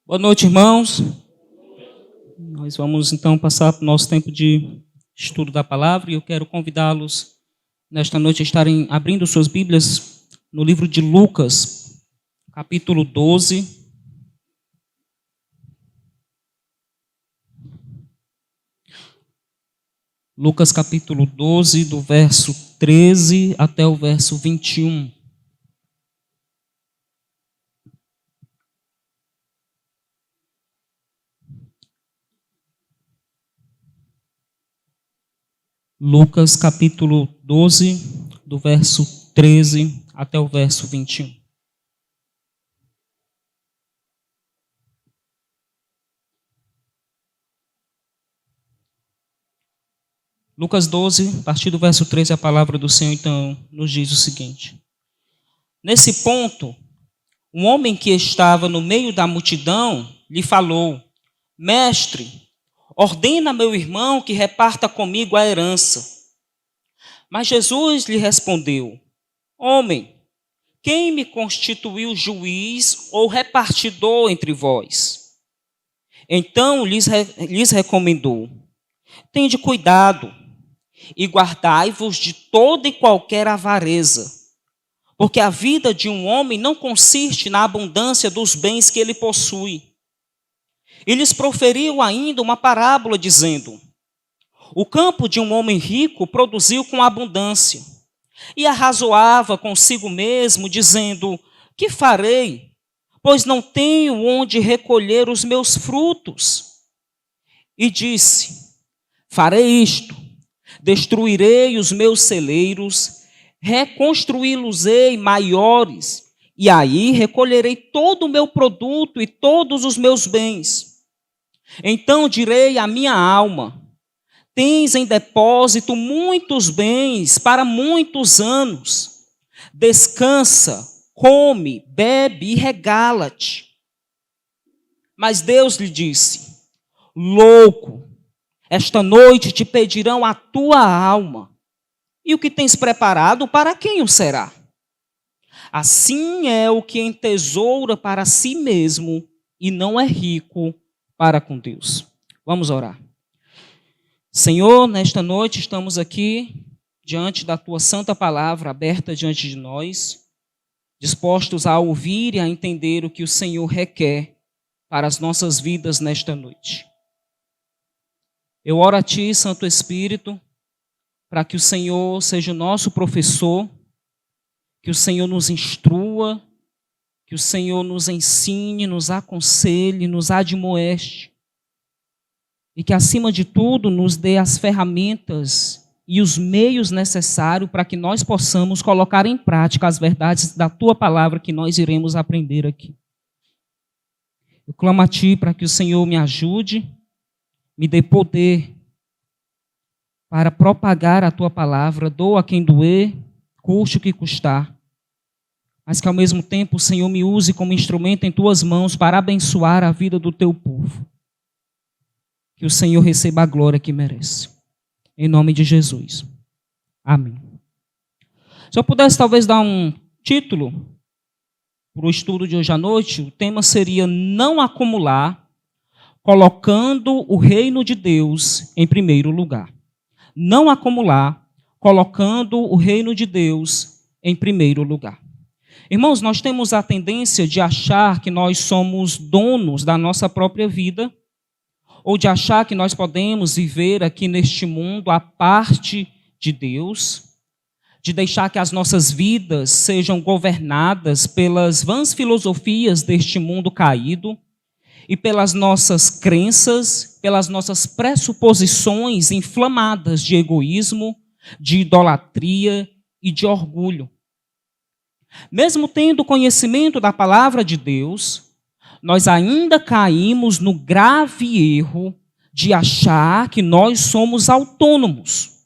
Boa noite, irmãos. Nós vamos então passar para o nosso tempo de estudo da palavra e eu quero convidá-los nesta noite a estarem abrindo suas Bíblias no livro de Lucas, capítulo 12. Lucas capítulo 12, do verso 13 até o verso 21. Lucas capítulo 12, do verso 13 até o verso 21. Lucas 12, a partir do verso 13, a palavra do Senhor então nos diz o seguinte: Nesse ponto, um homem que estava no meio da multidão lhe falou: Mestre, ordena meu irmão que reparta comigo a herança. Mas Jesus lhe respondeu: Homem, quem me constituiu juiz ou repartidor entre vós? Então lhes recomendou: Tende cuidado e guardai-vos de toda e qualquer avareza, porque a vida de um homem não consiste na abundância dos bens que ele possui. E lhes proferiu ainda uma parábola, dizendo: O campo de um homem rico produziu com abundância, e arrazoava consigo mesmo, dizendo: Que farei? Pois não tenho onde recolher os meus frutos. E disse: Farei isto: destruirei os meus celeiros, reconstruí-los-ei maiores, e aí recolherei todo o meu produto e todos os meus bens. Então direi à minha alma: Tens em depósito muitos bens para muitos anos. Descansa, come, bebe e regala-te. Mas Deus lhe disse: Louco, esta noite te pedirão a tua alma. E o que tens preparado, para quem o será? Assim é o que entesoura para si mesmo e não é rico para com Deus. Vamos orar. Senhor, nesta noite estamos aqui diante da tua santa palavra aberta diante de nós, dispostos a ouvir e a entender o que o Senhor requer para as nossas vidas nesta noite. Eu oro a ti, Santo Espírito, para que o Senhor seja o nosso professor, que o Senhor nos instrua, que o Senhor nos ensine, nos aconselhe, nos admoeste, e que, acima de tudo, nos dê as ferramentas e os meios necessários para que nós possamos colocar em prática as verdades da tua palavra que nós iremos aprender aqui. Eu clamo a ti para que o Senhor me ajude, me dê poder para propagar a tua palavra, doa quem doer, custe o que custar, mas que ao mesmo tempo o Senhor me use como instrumento em tuas mãos para abençoar a vida do teu povo. Que o Senhor receba a glória que merece. Em nome de Jesus. Amém. Se eu pudesse talvez dar um título para o estudo de hoje à noite, o tema seria Não Acumular, colocando o reino de Deus em primeiro lugar. Não acumular, colocando o reino de Deus em primeiro lugar. Irmãos, nós temos a tendência de achar que nós somos donos da nossa própria vida, ou de achar que nós podemos viver aqui neste mundo à parte de Deus, de deixar que as nossas vidas sejam governadas pelas vãs filosofias deste mundo caído, e pelas nossas crenças, pelas nossas pressuposições inflamadas de egoísmo, de idolatria e de orgulho. Mesmo tendo conhecimento da palavra de Deus, nós ainda caímos no grave erro de achar que nós somos autônomos,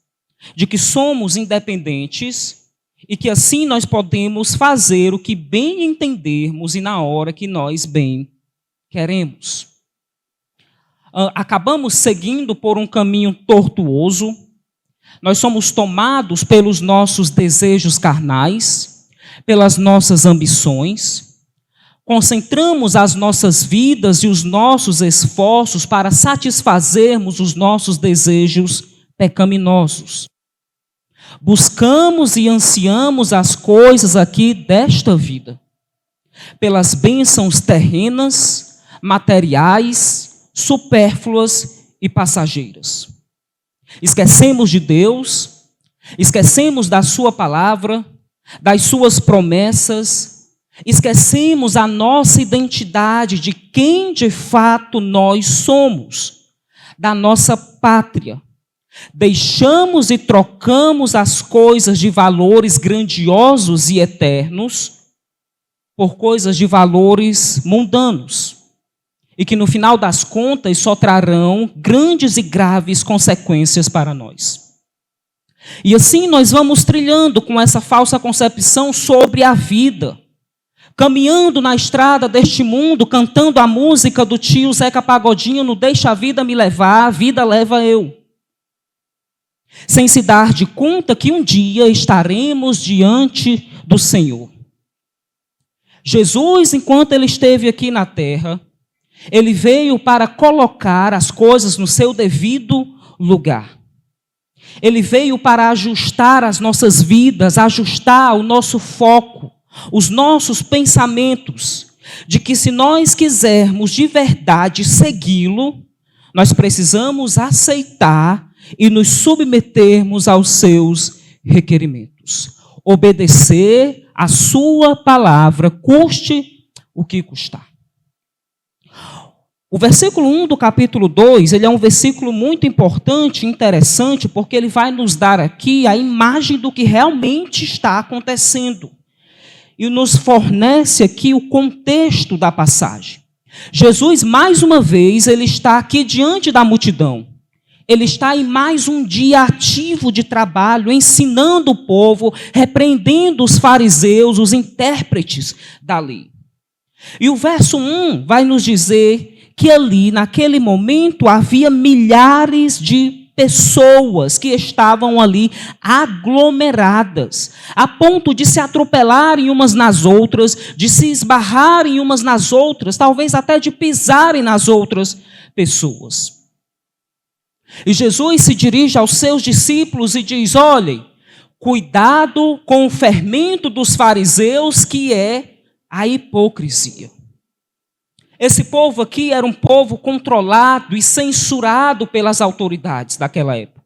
de que somos independentes e que assim nós podemos fazer o que bem entendermos e na hora que nós bem queremos. Acabamos seguindo por um caminho tortuoso, nós somos tomados pelos nossos desejos carnais, pelas nossas ambições, concentramos as nossas vidas e os nossos esforços para satisfazermos os nossos desejos pecaminosos. Buscamos e ansiamos as coisas aqui desta vida, pelas bênçãos terrenas, materiais, supérfluas e passageiras. Esquecemos de Deus, esquecemos da sua palavra, das suas promessas, esquecemos a nossa identidade de quem de fato nós somos, da nossa pátria. Deixamos e trocamos as coisas de valores grandiosos e eternos por coisas de valores mundanos, e que no final das contas só trarão grandes e graves consequências para nós. E assim nós vamos trilhando com essa falsa concepção sobre a vida, caminhando na estrada deste mundo, cantando a música do tio Zeca Pagodinho, no Deixa a Vida Me Levar, a vida leva eu. Sem se dar de conta que um dia estaremos diante do Senhor. Jesus, enquanto ele esteve aqui na terra, ele veio para colocar as coisas no seu devido lugar. Ele veio para ajustar as nossas vidas, ajustar o nosso foco, os nossos pensamentos, de que se nós quisermos de verdade segui-lo, nós precisamos aceitar e nos submetermos aos seus requerimentos. Obedecer a sua palavra, custe o que custar. O versículo 1 do capítulo 2, ele é um versículo muito importante, interessante, porque ele vai nos dar aqui a imagem do que realmente está acontecendo. E nos fornece aqui o contexto da passagem. Jesus, mais uma vez, ele está aqui diante da multidão. Ele está em mais um dia ativo de trabalho, ensinando o povo, repreendendo os fariseus, os intérpretes da lei. E o verso 1 vai nos dizer que ali, naquele momento, havia milhares de pessoas que estavam ali aglomeradas, a ponto de se atropelarem umas nas outras, de se esbarrarem umas nas outras, talvez até de pisarem nas outras pessoas. E Jesus se dirige aos seus discípulos e diz: olhem, cuidado com o fermento dos fariseus, que é a hipocrisia. Esse povo aqui era um povo controlado e censurado pelas autoridades daquela época.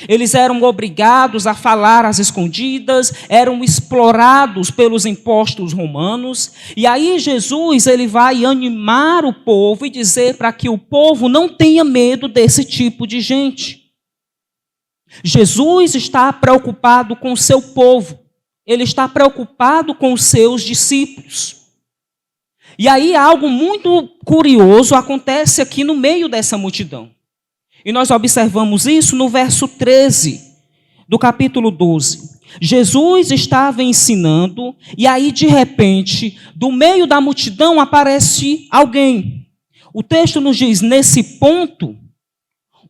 Eles eram obrigados a falar às escondidas, eram explorados pelos impostos romanos. E aí Jesus, ele vai animar o povo e dizer para que o povo não tenha medo desse tipo de gente. Jesus está preocupado com o seu povo. Ele está preocupado com os seus discípulos. E aí algo muito curioso acontece aqui no meio dessa multidão. E nós observamos isso no verso 13 do capítulo 12. Jesus estava ensinando e aí, de repente, do meio da multidão aparece alguém. O texto nos diz: nesse ponto,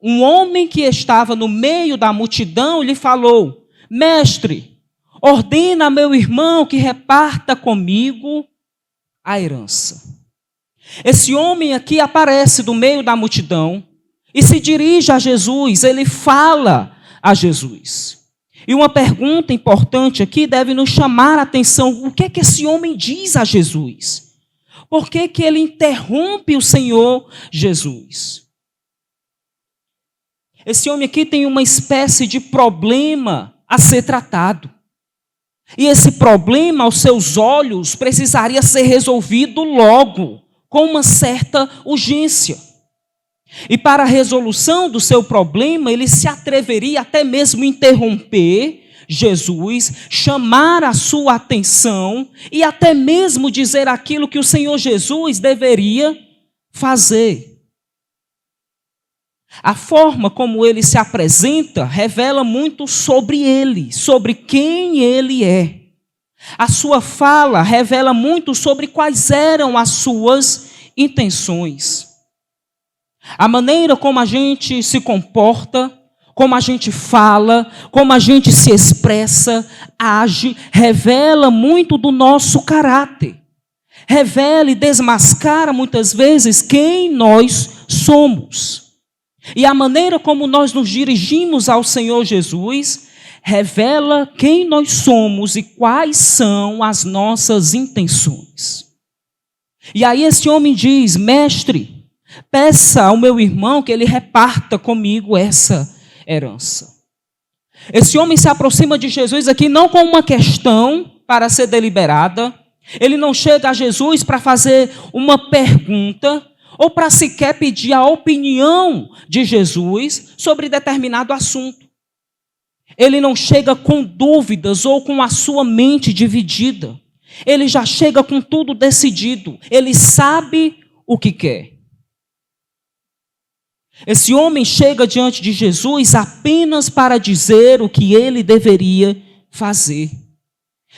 um homem que estava no meio da multidão lhe falou: mestre, ordena a meu irmão que reparta comigo a herança. Esse homem aqui aparece do meio da multidão e se dirige a Jesus, ele fala a Jesus. E uma pergunta importante aqui deve nos chamar a atenção: o que é que esse homem diz a Jesus? Por que que ele interrompe o Senhor Jesus? Esse homem aqui tem uma espécie de problema a ser tratado. E esse problema, aos seus olhos, precisaria ser resolvido logo, com uma certa urgência. E para a resolução do seu problema, ele se atreveria até mesmo a interromper Jesus, chamar a sua atenção e até mesmo dizer aquilo que o Senhor Jesus deveria fazer. A forma como ele se apresenta revela muito sobre ele, sobre quem ele é. A sua fala revela muito sobre quais eram as suas intenções. A maneira como a gente se comporta, como a gente fala, como a gente se expressa, age, revela muito do nosso caráter. revela e desmascara muitas vezes quem nós somos. E a maneira como nós nos dirigimos ao Senhor Jesus revela quem nós somos e quais são as nossas intenções. E aí esse homem diz: mestre, peça ao meu irmão que ele reparta comigo essa herança. Esse homem se aproxima de Jesus aqui não com uma questão para ser deliberada. Ele não chega a Jesus para fazer uma pergunta ou para sequer pedir a opinião de Jesus sobre determinado assunto. Ele não chega com dúvidas ou com a sua mente dividida. Ele já chega com tudo decidido. Ele sabe o que quer. Esse homem chega diante de Jesus apenas para dizer o que ele deveria fazer.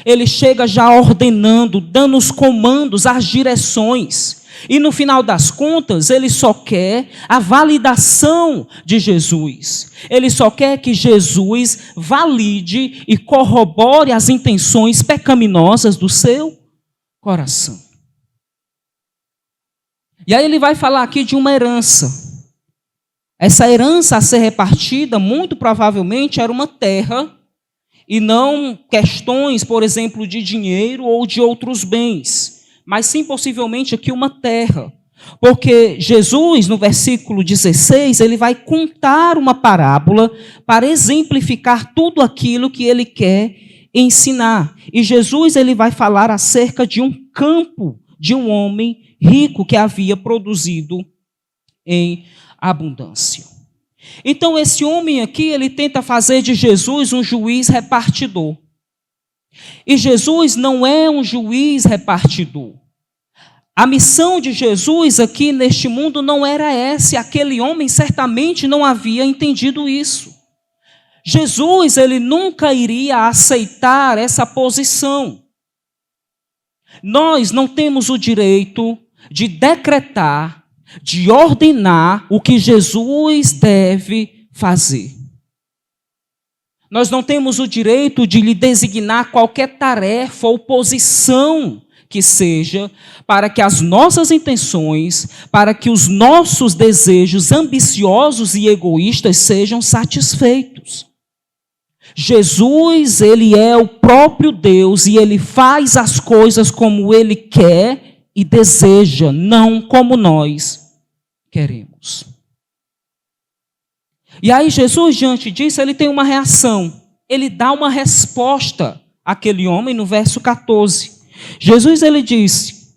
Ele chega já ordenando, dando os comandos, as direções. E no final das contas, ele só quer a validação de Jesus. Ele só quer que Jesus valide e corrobore as intenções pecaminosas do seu coração. E aí ele vai falar aqui de uma herança. Essa herança a ser repartida, muito provavelmente, era uma terra, e não questões, por exemplo, de dinheiro ou de outros bens, mas sim possivelmente aqui uma terra. Porque Jesus, no versículo 16, ele vai contar uma parábola para exemplificar tudo aquilo que ele quer ensinar. E Jesus, ele vai falar acerca de um campo de um homem rico que havia produzido em abundância. Então esse homem aqui, ele tenta fazer de Jesus um juiz repartidor. E Jesus não é um juiz repartidor. A missão de Jesus aqui neste mundo não era essa, e aquele homem certamente não havia entendido isso. Jesus, ele nunca iria aceitar essa posição. Nós não temos o direito de decretar, de ordenar o que Jesus deve fazer. Nós não temos o direito de lhe designar qualquer tarefa ou posição que seja, para que as nossas intenções, para que os nossos desejos ambiciosos e egoístas sejam satisfeitos. Jesus, ele é o próprio Deus e ele faz as coisas como ele quer e deseja, não como nós queremos. E aí Jesus, diante disso, ele tem uma reação. Ele dá uma resposta àquele homem no verso 14. Jesus, ele disse,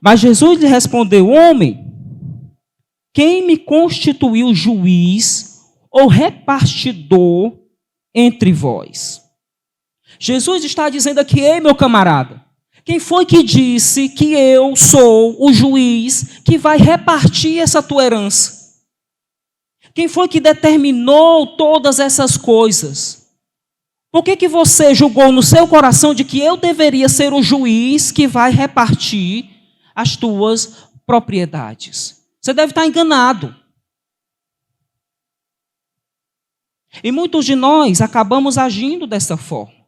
mas Jesus lhe respondeu: homem, quem me constituiu juiz ou repartidor entre vós? Jesus está dizendo aqui: ei, meu camarada, quem foi que disse que eu sou o juiz que vai repartir essa tua herança? Quem foi que determinou todas essas coisas? Por que você julgou no seu coração de que eu deveria ser o juiz que vai repartir as tuas propriedades? Você deve estar enganado. E muitos de nós acabamos agindo dessa forma.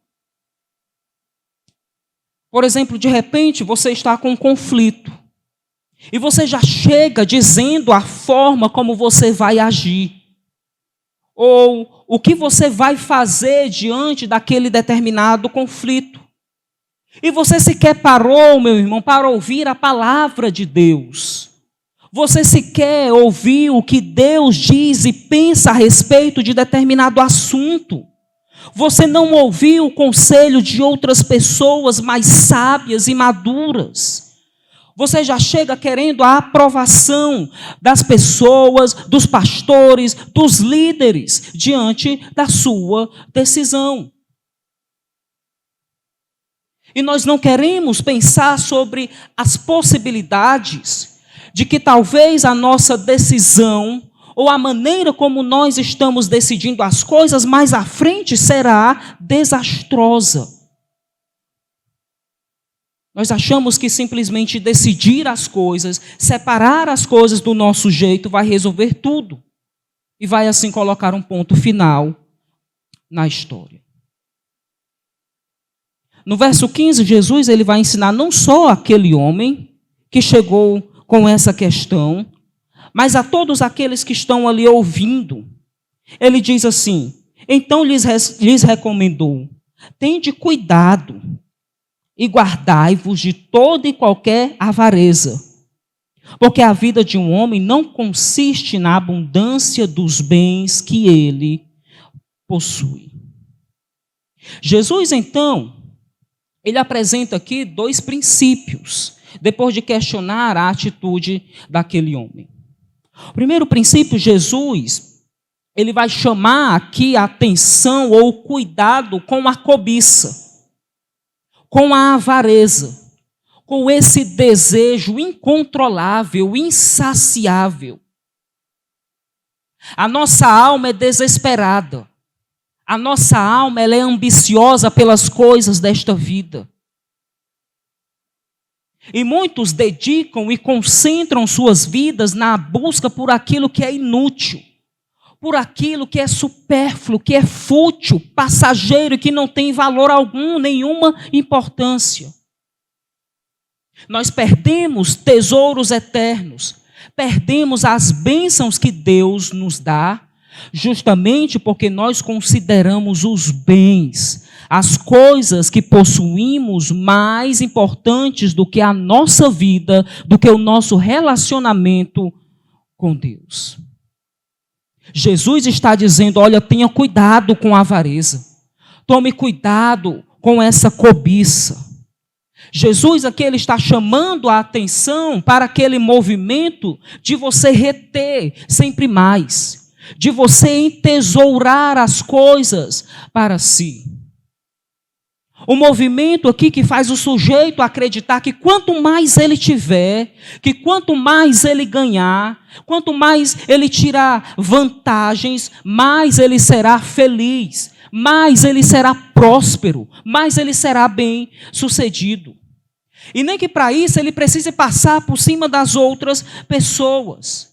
Por exemplo, de repente você está com um conflito. E você já chega dizendo a forma como você vai agir. Ou o que você vai fazer diante daquele determinado conflito. E você sequer parou, meu irmão, para ouvir a palavra de Deus. Você sequer ouviu o que Deus diz e pensa a respeito de determinado assunto. Você não ouviu o conselho de outras pessoas mais sábias e maduras. Você já chega querendo a aprovação das pessoas, dos pastores, dos líderes, diante da sua decisão. E nós não queremos pensar sobre as possibilidades de que talvez a nossa decisão ou a maneira como nós estamos decidindo as coisas mais à frente será desastrosa. Nós achamos que simplesmente decidir as coisas, separar as coisas do nosso jeito, vai resolver tudo. E vai assim colocar um ponto final na história. No verso 15, Jesus ele vai ensinar não só aquele homem que chegou com essa questão, mas a todos aqueles que estão ali ouvindo. Ele diz assim: então lhes recomendou: tende cuidado e guardai-vos de toda e qualquer avareza, porque a vida de um homem não consiste na abundância dos bens que ele possui. Jesus, então, ele apresenta aqui 2 princípios, depois de questionar a atitude daquele homem. O primeiro princípio, Jesus, ele vai chamar aqui a atenção ou cuidado com a cobiça, com a avareza, com esse desejo incontrolável, insaciável. A nossa alma é desesperada. A nossa alma ela é ambiciosa pelas coisas desta vida. E muitos dedicam e concentram suas vidas na busca por aquilo que é inútil, por aquilo que é supérfluo, que é fútil, passageiro e que não tem valor algum, nenhuma importância. Nós perdemos tesouros eternos, perdemos as bênçãos que Deus nos dá, justamente porque nós consideramos os bens, as coisas que possuímos mais importantes do que a nossa vida, do que o nosso relacionamento com Deus. Jesus está dizendo: olha, tenha cuidado com a avareza, tome cuidado com essa cobiça. Jesus aqui ele está chamando a atenção para aquele movimento de você reter sempre mais, de você entesourar as coisas para si. O movimento aqui que faz o sujeito acreditar que quanto mais ele tiver, que quanto mais ele ganhar, quanto mais ele tirar vantagens, mais ele será feliz, mais ele será próspero, mais ele será bem-sucedido. E nem que para isso ele precise passar por cima das outras pessoas.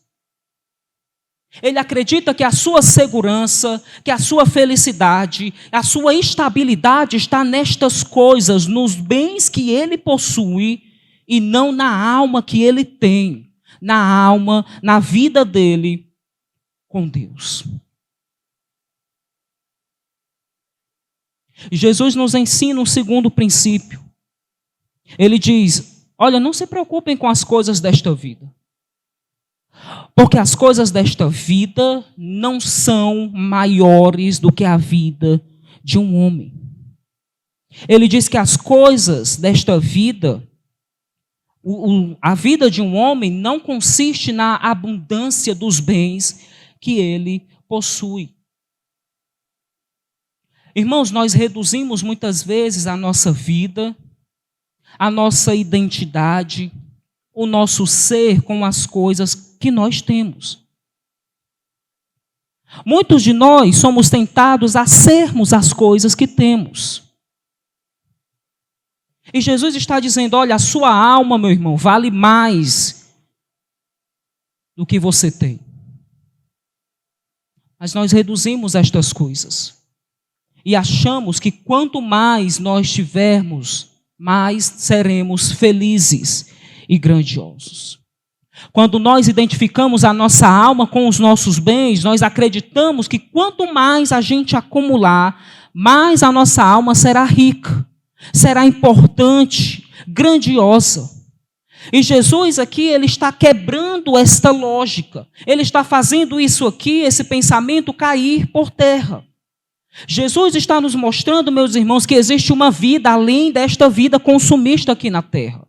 Ele acredita que a sua segurança, que a sua felicidade, a sua estabilidade está nestas coisas, nos bens que ele possui e não na alma que ele tem, na alma, na vida dele com Deus. E Jesus nos ensina um segundo princípio. Ele diz: olha, não se preocupem com as coisas desta vida. Porque as coisas desta vida não são maiores do que a vida de um homem. Ele diz que as coisas desta vida, a vida de um homem não consiste na abundância dos bens que ele possui. Irmãos, nós reduzimos muitas vezes a nossa vida, a nossa identidade, o nosso ser com as coisas que nós temos. Muitos de nós somos tentados a sermos as coisas que temos. E Jesus está dizendo: olha, a sua alma, meu irmão, vale mais do que você tem. Mas nós reduzimos estas coisas. E achamos que quanto mais nós tivermos, mais seremos felizes e grandiosos. Quando nós identificamos a nossa alma com os nossos bens, nós acreditamos que quanto mais a gente acumular, mais a nossa alma será rica, será importante, grandiosa. E Jesus aqui, ele está quebrando esta lógica. Ele está fazendo isso aqui, esse pensamento cair por terra. Jesus está nos mostrando, meus irmãos, que existe uma vida além desta vida consumista aqui na terra.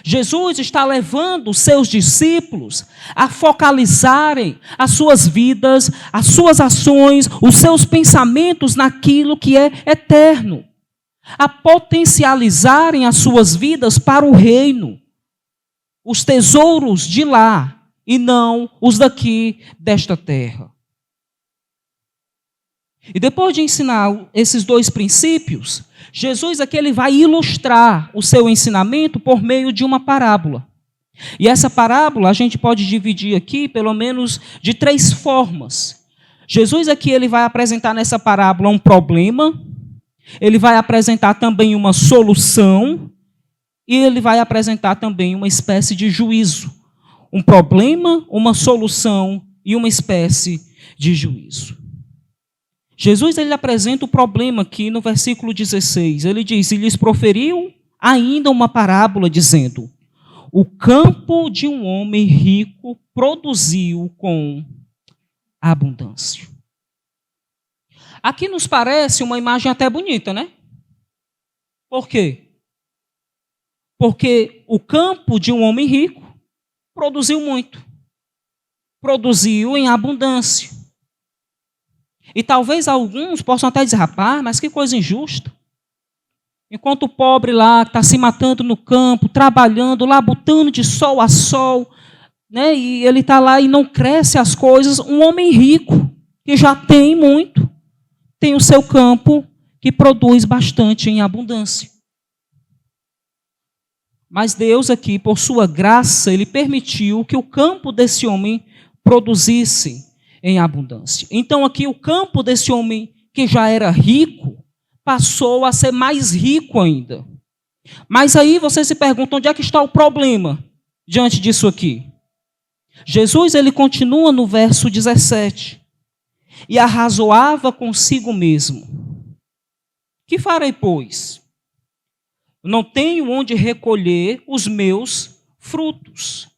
Jesus está levando os seus discípulos a focalizarem as suas vidas, as suas ações, os seus pensamentos naquilo que é eterno. A potencializarem as suas vidas para o reino. Os tesouros de lá e não os daqui desta terra. E depois de ensinar esses 2 princípios, Jesus aqui ele vai ilustrar o seu ensinamento por meio de uma parábola. E essa parábola a gente pode dividir aqui pelo menos de 3 formas. Jesus aqui ele vai apresentar nessa parábola um problema, Ele vai apresentar também uma solução e ele vai apresentar também uma espécie de juízo. Um problema, uma solução e uma espécie de juízo. Jesus ele apresenta o problema aqui no versículo 16. Ele diz, e lhes proferiu ainda uma parábola, dizendo, o campo de um homem rico produziu com abundância. Aqui nos parece uma imagem até bonita, né? Por quê? Porque o campo de um homem rico produziu muito. Produziu em abundância. E talvez alguns possam até dizer, rapaz, mas que coisa injusta. Enquanto o pobre lá está se matando no campo, trabalhando, labutando de sol a sol, né, e ele está lá e não cresce as coisas, um homem rico, que já tem muito, tem o seu campo que produz bastante em abundância. Mas Deus aqui, por sua graça, Ele permitiu que o campo desse homem produzisse em abundância. Então aqui o campo desse homem que já era rico, passou a ser mais rico ainda. Mas aí você se pergunta, onde é que está o problema diante disso aqui? Jesus, ele continua no verso 17. E arrazoava consigo mesmo. Que farei, pois? Não tenho onde recolher os meus frutos.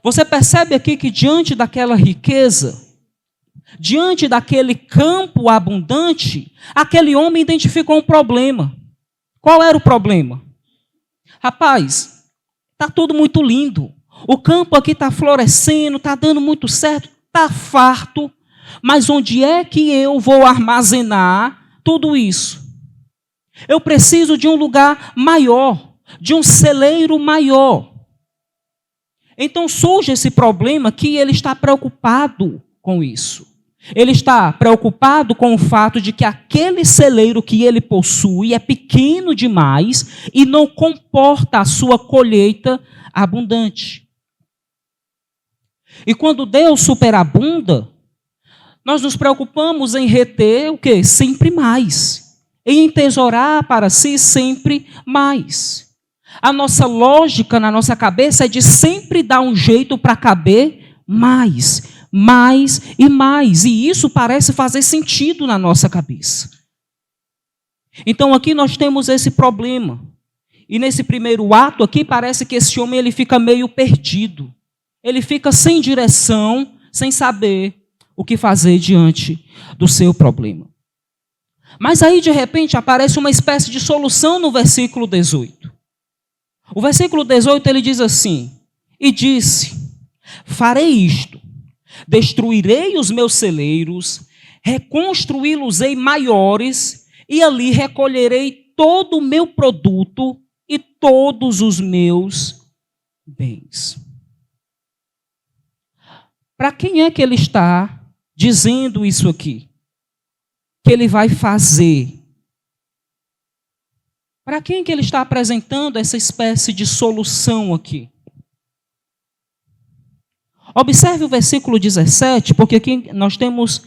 Você percebe aqui que diante daquela riqueza, diante daquele campo abundante, aquele homem identificou um problema. Qual era o problema? Rapaz, está tudo muito lindo. O campo aqui está florescendo, está dando muito certo, está farto. Mas onde é que eu vou armazenar tudo isso? Eu preciso de um lugar maior, de um celeiro maior. Então surge esse problema que ele está preocupado com isso. Ele está preocupado com o fato de que aquele celeiro que ele possui é pequeno demais e não comporta a sua colheita abundante. E quando Deus superabunda, nós nos preocupamos em reter o quê? Sempre mais. Em entesourar para si sempre mais. A nossa lógica na nossa cabeça é de sempre dar um jeito para caber mais, mais e mais. E isso parece fazer sentido na nossa cabeça. Então aqui nós temos esse problema. E nesse primeiro ato aqui parece que esse homem ele fica meio perdido. Ele fica sem direção, sem saber o que fazer diante do seu problema. Mas aí de repente aparece uma espécie de solução no versículo 18. O versículo 18 ele diz assim, e disse, farei isto, destruirei os meus celeiros, reconstruí-los-ei maiores, e ali recolherei todo o meu produto e todos os meus bens. Para quem é que ele está dizendo isso aqui? Que ele vai fazer? Para quem que ele está apresentando essa espécie de solução aqui? Observe o versículo 17, porque aqui nós temos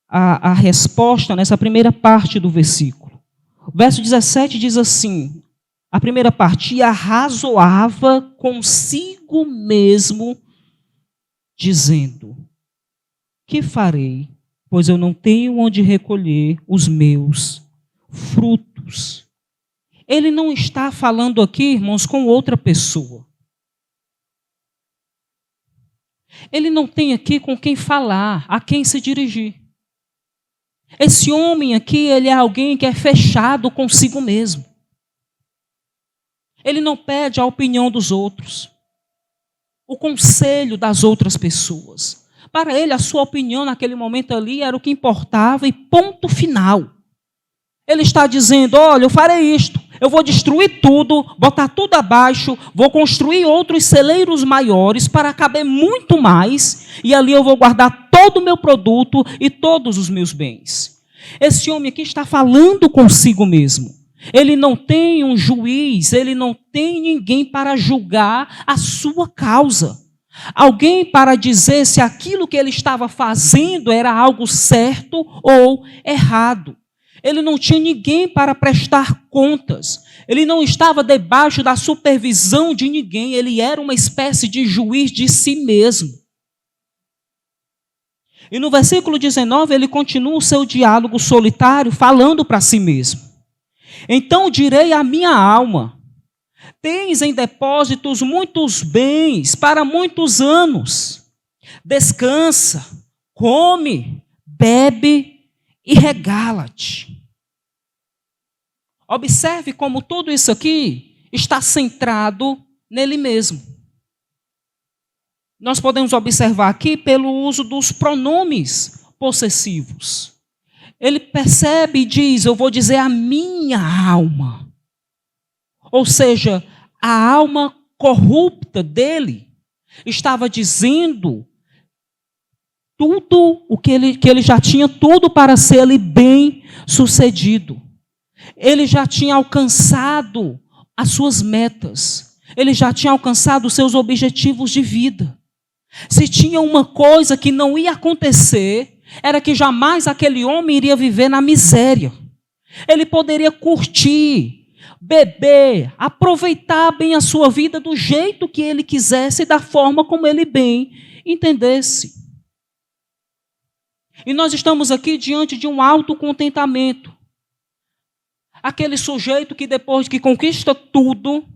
a resposta nessa primeira parte do versículo. O verso 17 diz assim, a primeira parte, e arrazoava consigo mesmo, dizendo, que farei, pois eu não tenho onde recolher os meus frutos. Ele não está falando aqui, irmãos, com outra pessoa. Ele não tem aqui com quem falar, a quem se dirigir. Esse homem aqui, ele é alguém que é fechado consigo mesmo. Ele não pede a opinião dos outros, o conselho das outras pessoas. Para ele, a sua opinião naquele momento ali era o que importava e ponto final. Ele está dizendo, olha, eu farei isto, eu vou destruir tudo, botar tudo abaixo, vou construir outros celeiros maiores para caber muito mais, e ali eu vou guardar todo o meu produto e todos os meus bens. Esse homem aqui está falando consigo mesmo. Ele não tem um juiz, ele não tem ninguém para julgar a sua causa. Alguém para dizer se aquilo que ele estava fazendo era algo certo ou errado. Ele não tinha ninguém para prestar contas. Ele não estava debaixo da supervisão de ninguém. Ele era uma espécie de juiz de si mesmo. E no versículo 19, ele continua o seu diálogo solitário, falando para si mesmo. Então direi à minha alma: tens em depósitos muitos bens para muitos anos. Descansa, come, bebe e regala-te. Observe como tudo isso aqui está centrado nele mesmo. Nós podemos observar aqui pelo uso dos pronomes possessivos. Ele percebe e diz: eu vou dizer a minha alma. Ou seja, a alma corrupta dele estava dizendo tudo o que ele já tinha tudo para ser ali bem sucedido. Ele já tinha alcançado as suas metas. Ele já tinha alcançado os seus objetivos de vida. Se tinha uma coisa que não ia acontecer, era que jamais aquele homem iria viver na miséria. Ele poderia curtir, beber, aproveitar bem a sua vida do jeito que ele quisesse, da forma como ele bem entendesse. E nós estamos aqui diante de um autocontentamento. Aquele sujeito que depois que conquista tudo,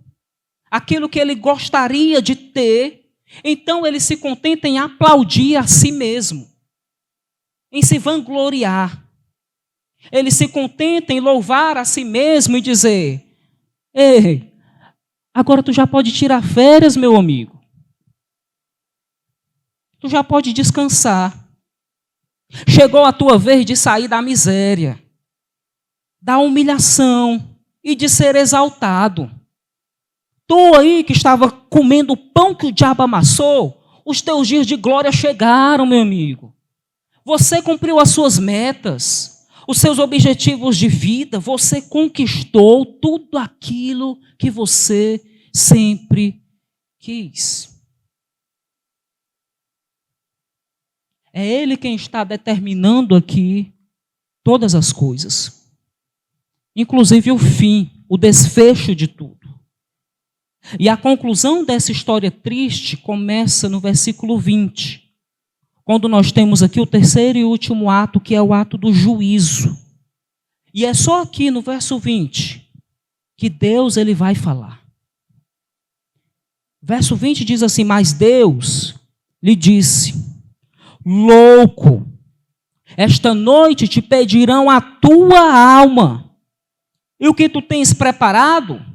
aquilo que ele gostaria de ter, então ele se contenta em aplaudir a si mesmo, em se vangloriar. Ele se contenta em louvar a si mesmo e dizer: ei, agora tu já pode tirar férias, meu amigo. Tu já pode descansar. Chegou a tua vez de sair da miséria, da humilhação e de ser exaltado. Tu aí que estava comendo o pão que o diabo amassou, os teus dias de glória chegaram, meu amigo. Você cumpriu as suas metas, os seus objetivos de vida, você conquistou tudo aquilo que você sempre quis. É Ele quem está determinando aqui todas as coisas, inclusive o fim, o desfecho de tudo. E a conclusão dessa história triste começa no versículo 20, quando nós temos aqui o terceiro e último ato, que é o ato do juízo. E é só aqui no verso 20 que Deus ele vai falar. Verso 20 diz assim: mas Deus lhe disse: louco, esta noite te pedirão a tua alma, e o que tu tens preparado,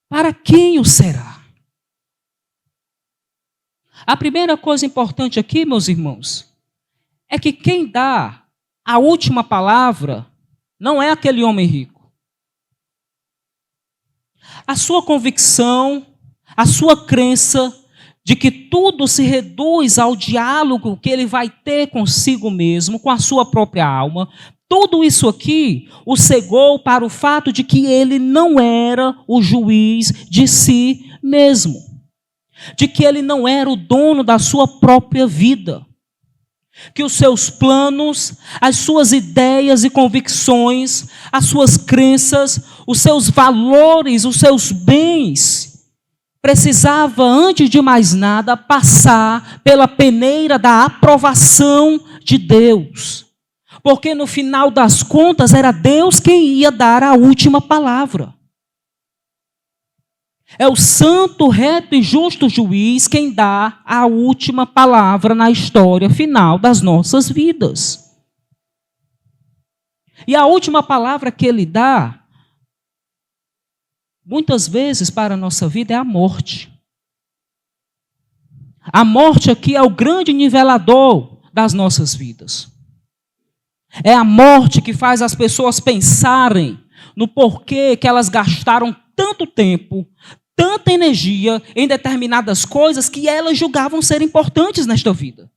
para quem o será? A primeira coisa importante aqui, meus irmãos, é que quem dá a última palavra não é aquele homem rico. A sua convicção, a sua crença de que tudo se reduz ao diálogo que ele vai ter consigo mesmo, com a sua própria alma, tudo isso aqui o cegou para o fato de que ele não era o juiz de si mesmo, de que ele não era o dono da sua própria vida, que os seus planos, as suas ideias e convicções, as suas crenças, os seus valores, os seus bens, precisava, antes de mais nada, passar pela peneira da aprovação de Deus. Porque no final das contas era Deus quem ia dar a última palavra. É o santo, reto e justo juiz quem dá a última palavra na história final das nossas vidas. E a última palavra que ele dá, muitas vezes para a nossa vida, é a morte. A morte aqui é o grande nivelador das nossas vidas. É a morte que faz as pessoas pensarem no porquê que elas gastaram tanto tempo, tanta energia em determinadas coisas que elas julgavam ser importantes nesta vida.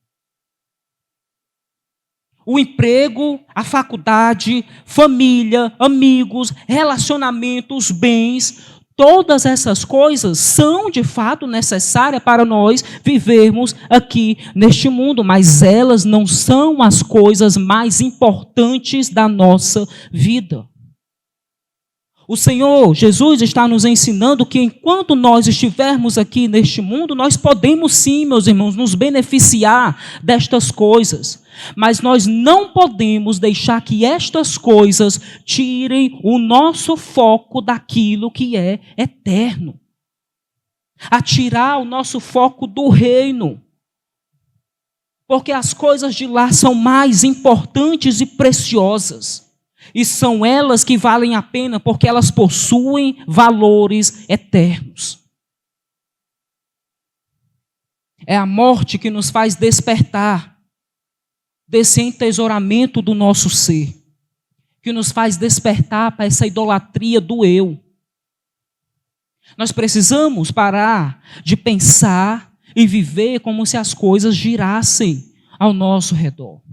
O emprego, a faculdade, família, amigos, relacionamentos, bens, Todas essas coisas são de fato necessárias para nós vivermos aqui neste mundo, mas elas não são as coisas mais importantes da nossa vida. O Senhor Jesus está nos ensinando que enquanto nós estivermos aqui neste mundo, nós podemos sim, meus irmãos, nos beneficiar destas coisas. Mas nós não podemos deixar que estas coisas tirem o nosso foco daquilo que é eterno. A tirar o nosso foco do reino. Porque as coisas de lá são mais importantes e preciosas. E são elas que valem a pena porque elas possuem valores eternos. É a morte que nos faz despertar desse entesouramento do nosso ser, que nos faz despertar para essa idolatria do eu. Nós precisamos parar de pensar e viver como se as coisas girassem ao nosso redor.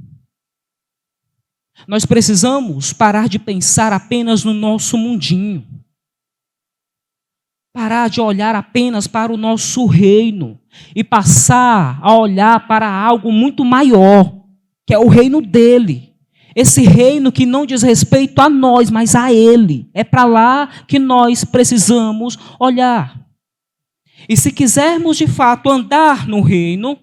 Nós precisamos parar de pensar apenas no nosso mundinho. Parar de olhar apenas para o nosso reino e passar a olhar para algo muito maior, que é o reino dele. Esse reino que não diz respeito a nós, mas a ele. É para lá que nós precisamos olhar. E se quisermos de fato andar no reino,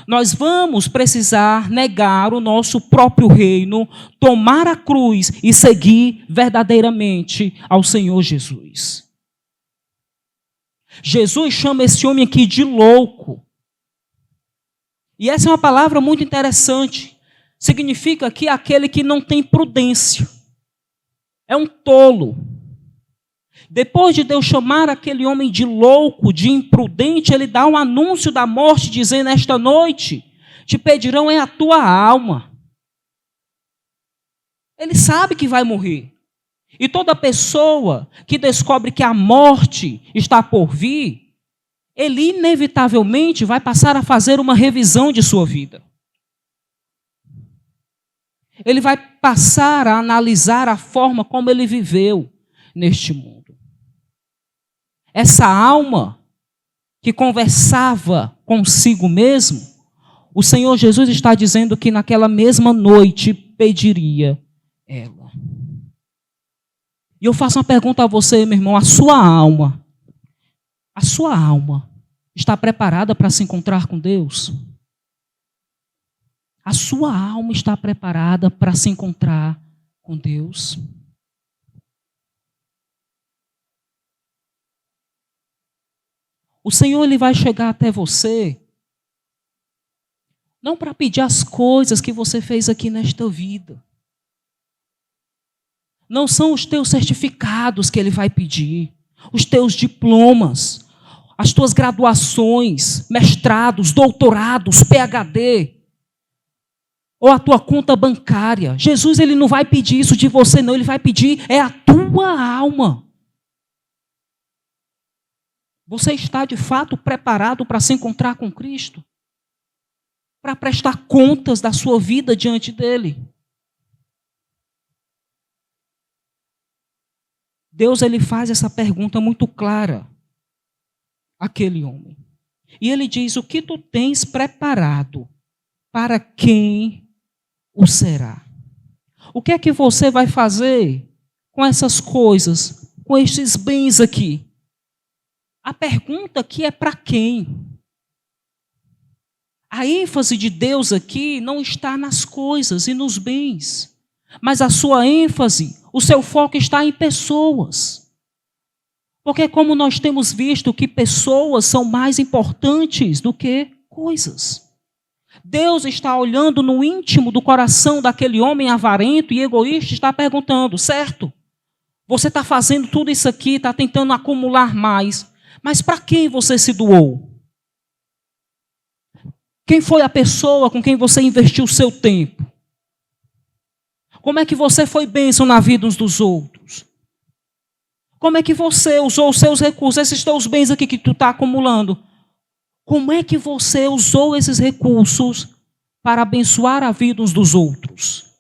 nós vamos precisar negar o nosso próprio reino, tomar a cruz e seguir verdadeiramente ao Senhor Jesus. Jesus chama esse homem aqui de louco. E essa é uma palavra muito interessante. Significa que aquele que não tem prudência. É um tolo. Depois de Deus chamar aquele homem de louco, de imprudente, ele dá um anúncio da morte, dizendo: esta noite te pedirão a tua alma. Ele sabe que vai morrer. E toda pessoa que descobre que a morte está por vir, ele inevitavelmente vai passar a fazer uma revisão de sua vida. Ele vai passar a analisar a forma como ele viveu neste mundo. Essa alma que conversava consigo mesmo, o Senhor Jesus está dizendo que naquela mesma noite pediria ela. E eu faço uma pergunta a você, meu irmão: a sua alma está preparada para se encontrar com Deus? A sua alma está preparada para se encontrar com Deus? O Senhor, ele vai chegar até você, não para pedir as coisas que você fez aqui nesta vida. Não são os teus certificados que ele vai pedir, os teus diplomas, as tuas graduações, mestrados, doutorados, PhD, ou a tua conta bancária. Jesus, ele não vai pedir isso de você, não. Ele vai pedir a tua alma. Você está de fato preparado para se encontrar com Cristo? Para prestar contas da sua vida diante dele? Deus, ele faz essa pergunta muito clara àquele homem. E ele diz: o que tu tens preparado, para quem o será? O que é que você vai fazer com essas coisas, com estes bens aqui? A pergunta aqui é para quem? A ênfase de Deus aqui não está nas coisas e nos bens, mas a sua ênfase, o seu foco está em pessoas. Porque como nós temos visto que pessoas são mais importantes do que coisas. Deus está olhando no íntimo do coração daquele homem avarento e egoísta e está perguntando: certo, você está fazendo tudo isso aqui, está tentando acumular mais, mas para quem você se doou? Quem foi a pessoa com quem você investiu o seu tempo? Como é que você foi bênção na vida uns dos outros? Como é que você usou os seus recursos, esses teus bens aqui que tu está acumulando? Como é que você usou esses recursos para abençoar a vida uns dos outros?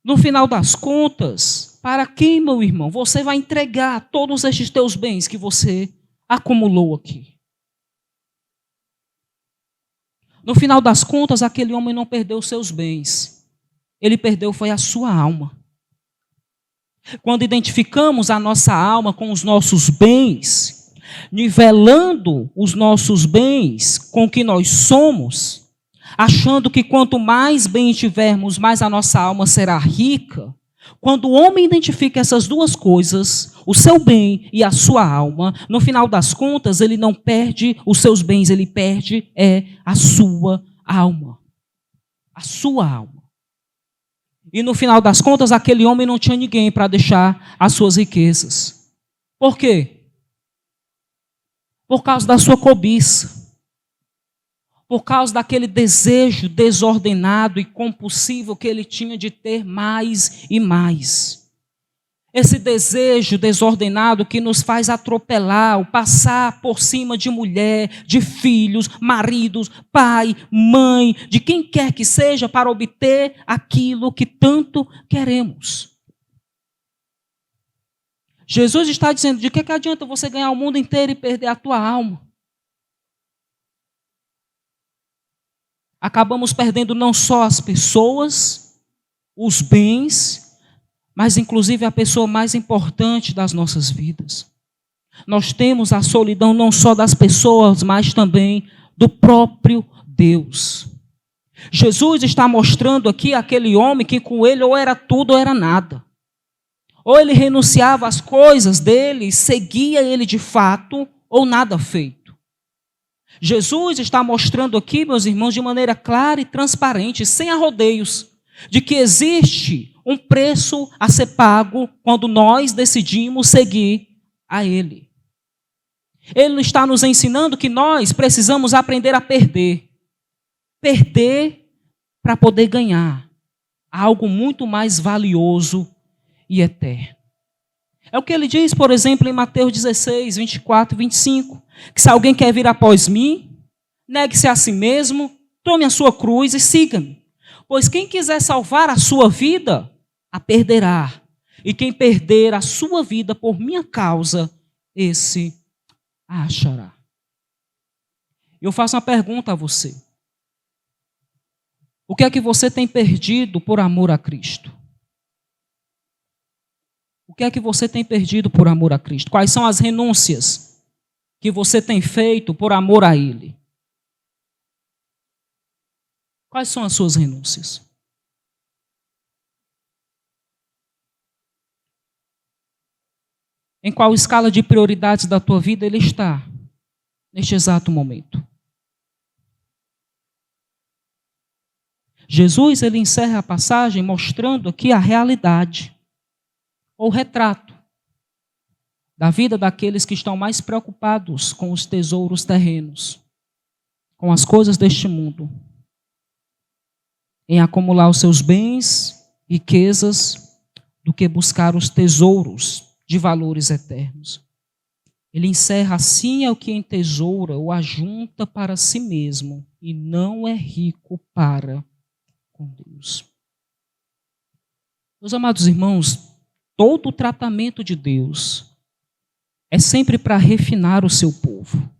No final das contas, para quem, meu irmão, você vai entregar todos estes teus bens que você acumulou aqui? No final das contas, aquele homem não perdeu os seus bens. Ele perdeu foi a sua alma. Quando identificamos a nossa alma com os nossos bens, nivelando os nossos bens com o que nós somos, achando que quanto mais bem tivermos, mais a nossa alma será rica. Quando o homem identifica essas duas coisas, o seu bem e a sua alma, no final das contas, ele não perde os seus bens, ele perde a sua alma. A sua alma. E no final das contas, aquele homem não tinha ninguém para deixar as suas riquezas. Por quê? Por causa da sua cobiça. Por causa daquele desejo desordenado e compulsivo que ele tinha de ter mais e mais. Esse desejo desordenado que nos faz atropelar, ou passar por cima de mulher, de filhos, maridos, pai, mãe, de quem quer que seja, para obter aquilo que tanto queremos. Jesus está dizendo, de que adianta você ganhar o mundo inteiro e perder a tua alma? Acabamos perdendo não só as pessoas, os bens, mas inclusive a pessoa mais importante das nossas vidas. Nós temos a solidão não só das pessoas, mas também do próprio Deus. Jesus está mostrando aqui aquele homem que com ele ou era tudo ou era nada. Ou ele renunciava às coisas dele, seguia ele de fato, ou nada feito. Jesus está mostrando aqui, meus irmãos, de maneira clara e transparente, sem arrodeios, de que existe um preço a ser pago quando nós decidimos seguir a Ele. Ele está nos ensinando que nós precisamos aprender a perder. Perder para poder ganhar algo muito mais valioso e eterno. É o que ele diz, por exemplo, em Mateus 16, 24 e 25. Que se alguém quer vir após mim, negue-se a si mesmo, tome a sua cruz e siga-me. Pois quem quiser salvar a sua vida, a perderá. E quem perder a sua vida por minha causa, esse a achará. Eu faço uma pergunta a você. O que é que você tem perdido por amor a Cristo? O que é que você tem perdido por amor a Cristo? Quais são as renúncias que você tem feito por amor a Ele? Quais são as suas renúncias? Em qual escala de prioridades da tua vida Ele está, neste exato momento? Jesus, ele encerra a passagem mostrando aqui a realidade, ou retrato, da vida daqueles que estão mais preocupados com os tesouros terrenos, com as coisas deste mundo, em acumular os seus bens, riquezas, do que buscar os tesouros de valores eternos. Ele encerra assim: é o que entesoura ou ajunta para si mesmo e não é rico para com Deus. Meus amados irmãos, todo o tratamento de Deus é sempre para refinar o seu povo,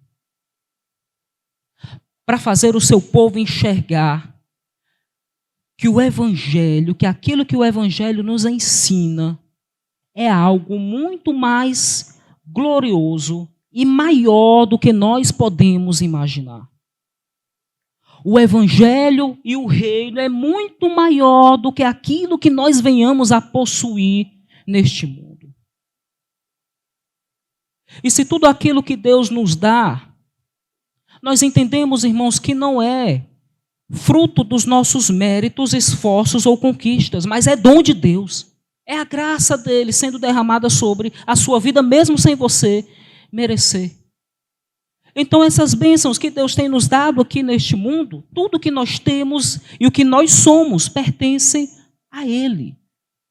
para fazer o seu povo enxergar que o Evangelho, que aquilo que o Evangelho nos ensina, é algo muito mais glorioso e maior do que nós podemos imaginar. O Evangelho e o reino é muito maior do que aquilo que nós venhamos a possuir neste mundo. E se tudo aquilo que Deus nos dá, nós entendemos, irmãos, que não é fruto dos nossos méritos, esforços ou conquistas, mas é dom de Deus. É a graça dele sendo derramada sobre a sua vida, mesmo sem você merecer. Então, essas bênçãos que Deus tem nos dado aqui neste mundo, tudo que nós temos e o que nós somos, pertencem a Ele.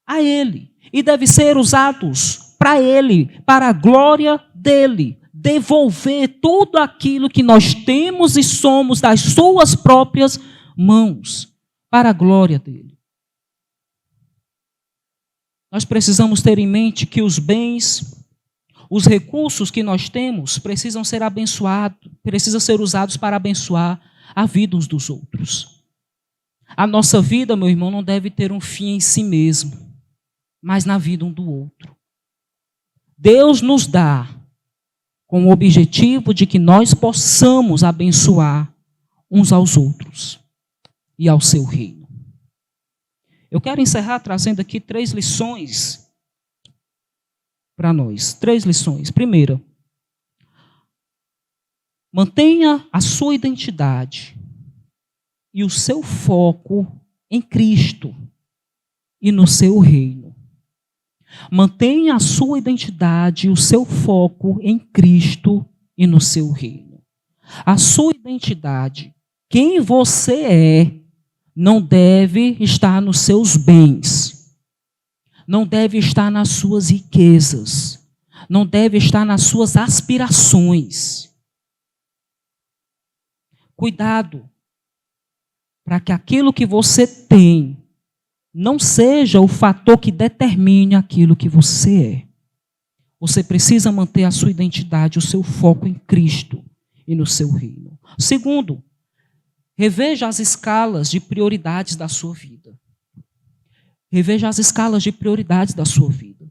A Ele. E deve ser usados para Ele, para a glória dEle. Devolver tudo aquilo que nós temos e somos das suas próprias mãos, para a glória dEle. nós precisamos ter em mente que os bens, os recursos que nós temos precisam ser abençoados, precisam ser usados para abençoar a vida uns dos outros. A nossa vida, meu irmão, não deve ter um fim em si mesmo, mas na vida um do outro. Deus nos dá com o objetivo de que nós possamos abençoar uns aos outros e ao seu reino. Eu quero encerrar trazendo aqui 3 lições para nós. 3 lições. Primeira, mantenha a sua identidade e o seu foco em Cristo e no seu reino. Mantenha a sua identidade e o seu foco em Cristo e no seu reino. A sua identidade, quem você é, não deve estar nos seus bens, não deve estar nas suas riquezas, não deve estar nas suas aspirações. Cuidado, para que aquilo que você tem não seja o fator que determine aquilo que você é. Você precisa manter a sua identidade, o seu foco em Cristo e no seu reino. Segundo, reveja as escalas de prioridades da sua vida. Reveja as escalas de prioridades da sua vida.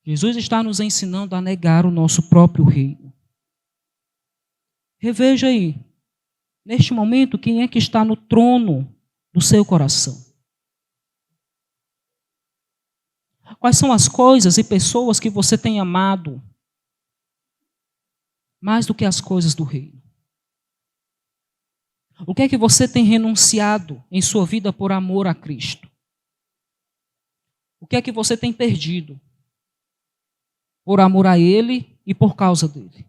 Jesus está nos ensinando a negar o nosso próprio reino. Reveja aí, neste momento, quem é que está no trono do seu coração. Quais são as coisas e pessoas que você tem amado mais do que as coisas do reino? O que é que você tem renunciado em sua vida por amor a Cristo? O que é que você tem perdido por amor a Ele e por causa dele?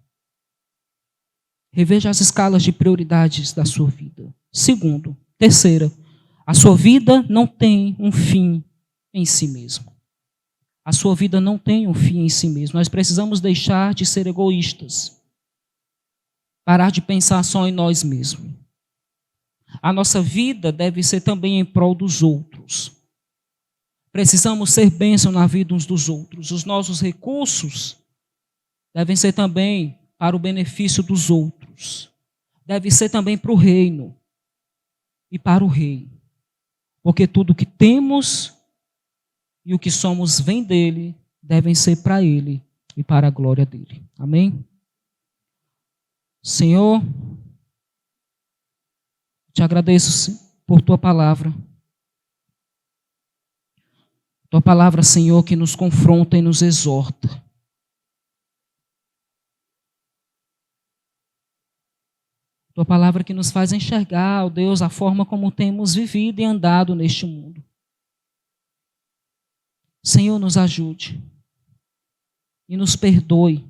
Reveja as escalas de prioridades da sua vida. Segundo, terceira, a sua vida não tem um fim em si mesmo. A sua vida não tem um fim em si mesmo. Nós precisamos deixar de ser egoístas. Parar de pensar só em nós mesmos. A nossa vida deve ser também em prol dos outros. Precisamos ser bênção na vida uns dos outros. Os nossos recursos devem ser também para o benefício dos outros. Deve ser também para o reino e para o rei. Porque tudo o que temos e o que somos vem dele, devem ser para ele e para a glória dele. Amém? Senhor, te agradeço por tua palavra. Tua palavra, Senhor, que nos confronta e nos exorta. Tua palavra que nos faz enxergar, ó Deus, a forma como temos vivido e andado neste mundo. Senhor, nos ajude e nos perdoe,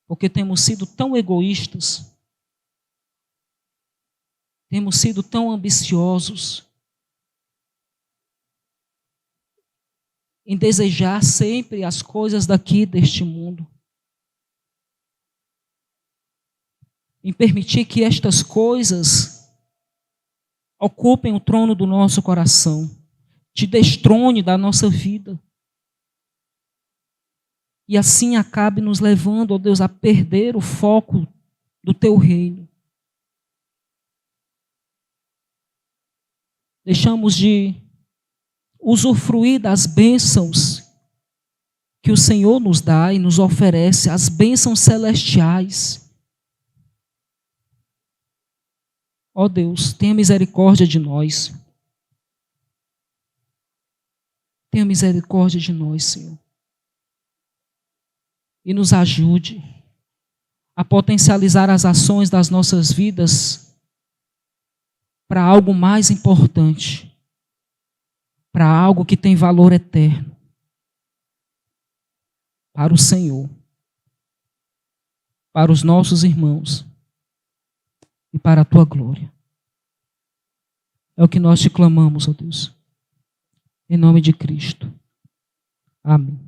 porque temos sido tão egoístas, temos sido tão ambiciosos em desejar sempre as coisas daqui deste mundo, em permitir que estas coisas ocupem o trono do nosso coração, te destrone da nossa vida. E assim acabe nos levando, ó Deus, a perder o foco do teu reino. Deixamos de usufruir das bênçãos que o Senhor nos dá e nos oferece, as bênçãos celestiais. Ó Deus, tenha misericórdia de nós. Tenha misericórdia de nós, Senhor. E nos ajude a potencializar as ações das nossas vidas para algo mais importante, para algo que tem valor eterno, para o Senhor, para os nossos irmãos e para a tua glória. É o que nós te clamamos, ó Deus. Em nome de Cristo. Amém.